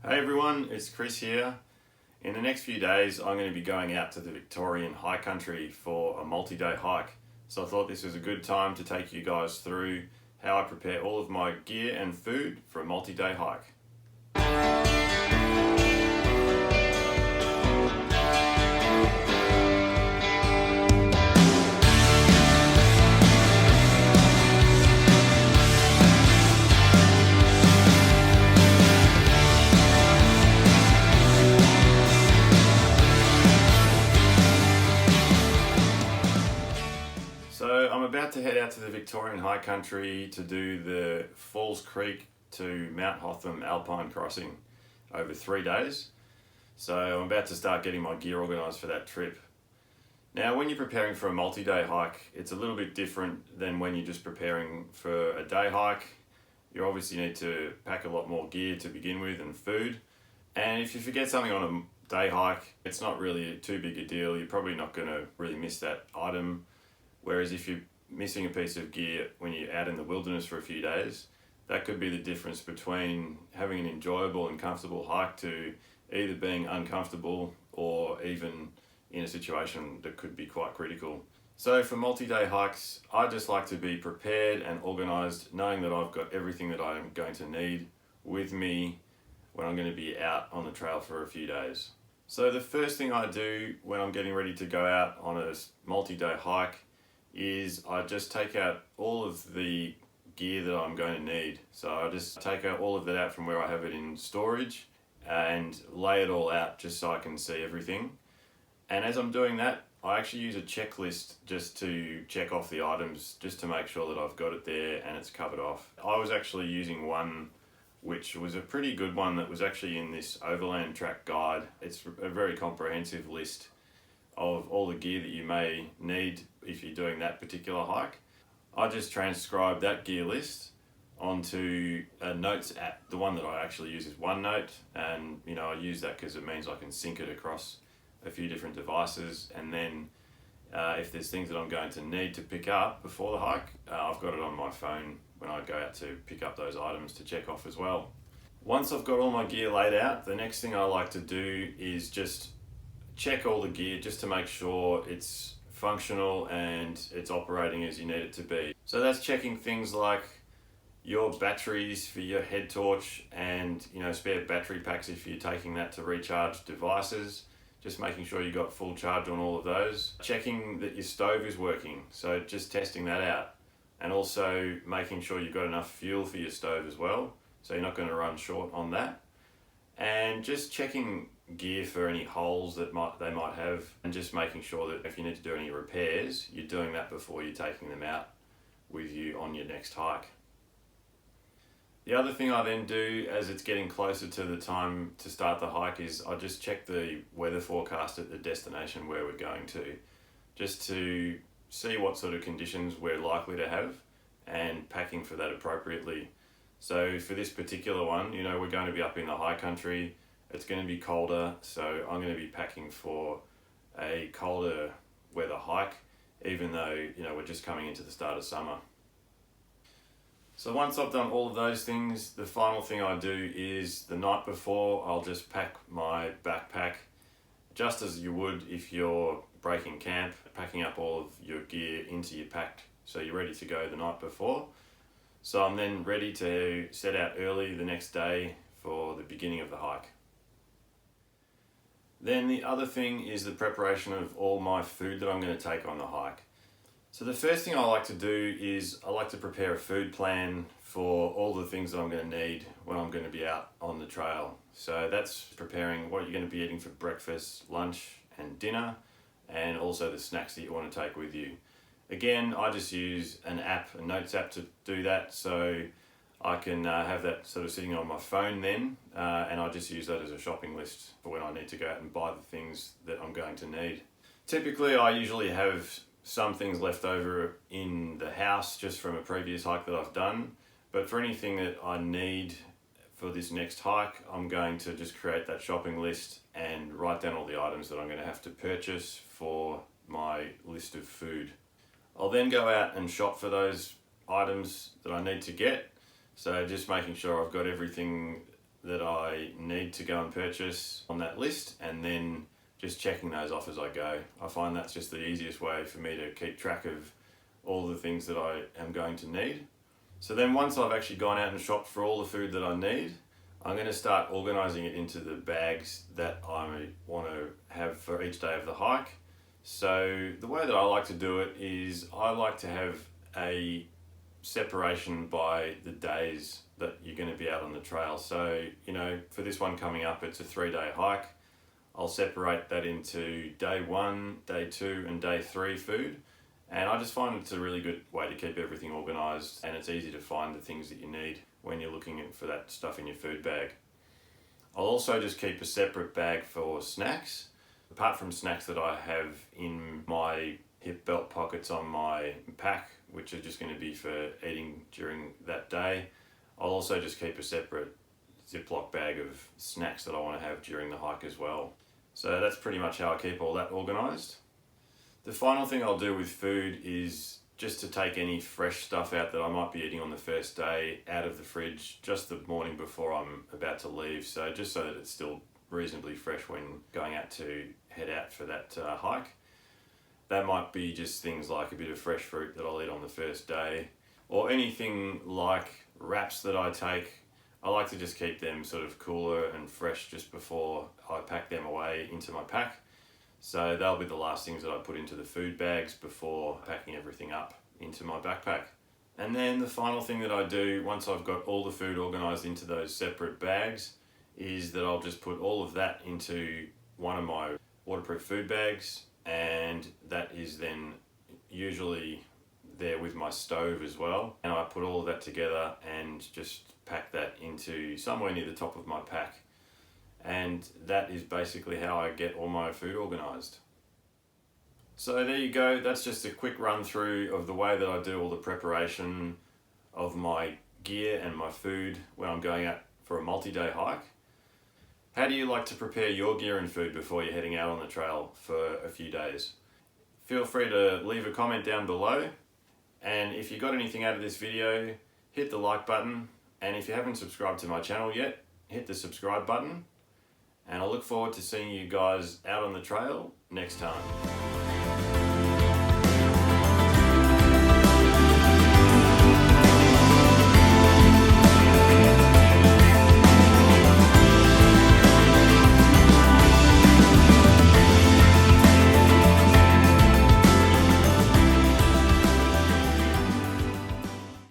Hey everyone, it's Chris here. In the next few days, I'm going to be going out to the Victorian high country for a multi-day hike. So I thought this was a good time to take you guys through how I prepare all of my gear and food for a multi-day hike. So I'm about to head out to the Victorian high country to do the Falls Creek to Mount Hotham Alpine crossing over 3 days. So I'm about to start getting my gear organised for that trip. Now when you're preparing for a multi-day hike, it's a little bit different than when you're just preparing for a day hike. You obviously need to pack a lot more gear to begin with and food. And if you forget something on a day hike, it's not really too big a deal. You're probably not going to really miss that item. Whereas if you're missing a piece of gear when you're out in the wilderness for a few days, that could be the difference between having an enjoyable and comfortable hike to either being uncomfortable or even in a situation that could be quite critical. So for multi-day hikes, I just like to be prepared and organised, knowing that I've got everything that I'm going to need with me when I'm going to be out on the trail for a few days. So the first thing I do when I'm getting ready to go out on a multi-day hike is I just take out all of the gear that I'm going to need. So I just take out all of that out from where I have it in storage and lay it all out just so I can see everything. And as I'm doing that, I actually use a checklist just to check off the items, just to make sure that I've got it there and it's covered off. I was actually using one which was a pretty good one that was actually in this Overland Track guide. It's a very comprehensive list of all the gear that you may need if you're doing that particular hike. I just transcribe that gear list onto a notes app. The one that I actually use is OneNote, and I use that because it means I can sync it across a few different devices, and then if there's things that I'm going to need to pick up before the hike, I've got it on my phone when I go out to pick up those items to check off as well. Once I've got all my gear laid out, the next thing I like to do is just check all the gear just to make sure it's functional and it's operating as you need it to be. So that's checking things like your batteries for your head torch and spare battery packs if you're taking that to recharge devices. Just making sure you got full charge on all of those. Checking that your stove is working, so just testing that out. And also making sure you've got enough fuel for your stove as well, so you're not going to run short on that. And just checking gear for any holes that they might have, and just making sure that if you need to do any repairs, you're doing that before you're taking them out with you on your next hike. The other thing I then do as it's getting closer to the time to start the hike is I just check the weather forecast at the destination where we're going to, just to see what sort of conditions we're likely to have and packing for that appropriately. So for this particular one, we're going to be up in the high country. It's going to be colder, so I'm going to be packing for a colder weather hike, even though, we're just coming into the start of summer. So once I've done all of those things, the final thing I do is the night before, I'll just pack my backpack, just as you would if you're breaking camp, packing up all of your gear into your pack so you're ready to go the night before. So I'm then ready to set out early the next day for the beginning of the hike. Then the other thing is the preparation of all my food that I'm going to take on the hike. So the first thing I like to do is I like to prepare a food plan for all the things that I'm going to need when I'm going to be out on the trail. So that's preparing what you're going to be eating for breakfast, lunch and dinner, and also the snacks that you want to take with you. Again, I just use an app, a notes app, to do that, so I can have that sort of sitting on my phone then, and I just use that as a shopping list for when I need to go out and buy the things that I'm going to need. Typically, I usually have some things left over in the house just from a previous hike that I've done, but for anything that I need for this next hike, I'm going to just create that shopping list and write down all the items that I'm going to have to purchase for my list of food. I'll then go out and shop for those items that I need to get. So just making sure I've got everything that I need to go and purchase on that list, and then just checking those off as I go. I find that's just the easiest way for me to keep track of all the things that I am going to need. So then once I've actually gone out and shopped for all the food that I need, I'm going to start organising it into the bags that I want to have for each day of the hike. So the way that I like to do it is I like to have a separation by the days that you're going to be out on the trail. So, for this one coming up, it's a 3-day hike. I'll separate that into day 1, day 2 and day 3 food. And I just find it's a really good way to keep everything organised, and it's easy to find the things that you need when you're looking for that stuff in your food bag. I'll also just keep a separate bag for snacks. Apart from snacks that I have in my hip belt pockets on my pack, which are just going to be for eating during that day, I'll also just keep a separate Ziploc bag of snacks that I want to have during the hike as well. So that's pretty much how I keep all that organised. The final thing I'll do with food is just to take any fresh stuff out that I might be eating on the first day out of the fridge just the morning before I'm about to leave. So just so that it's still reasonably fresh when going out to head out for that hike. That might be just things like a bit of fresh fruit that I'll eat on the first day, or anything like wraps that I take. I like to just keep them sort of cooler and fresh just before I pack them away into my pack. So they'll be the last things that I put into the food bags before packing everything up into my backpack. And then the final thing that I do once I've got all the food organised into those separate bags is that I'll just put all of that into one of my waterproof food bags, and that is then usually there with my stove as well. And I put all of that together and just pack that into somewhere near the top of my pack. And that is basically how I get all my food organised. So there you go, that's just a quick run through of the way that I do all the preparation of my gear and my food when I'm going out for a multi-day hike. How do you like to prepare your gear and food before you're heading out on the trail for a few days? Feel free to leave a comment down below, and if you got anything out of this video, hit the like button, and if you haven't subscribed to my channel yet, hit the subscribe button. And I look forward to seeing you guys out on the trail next time.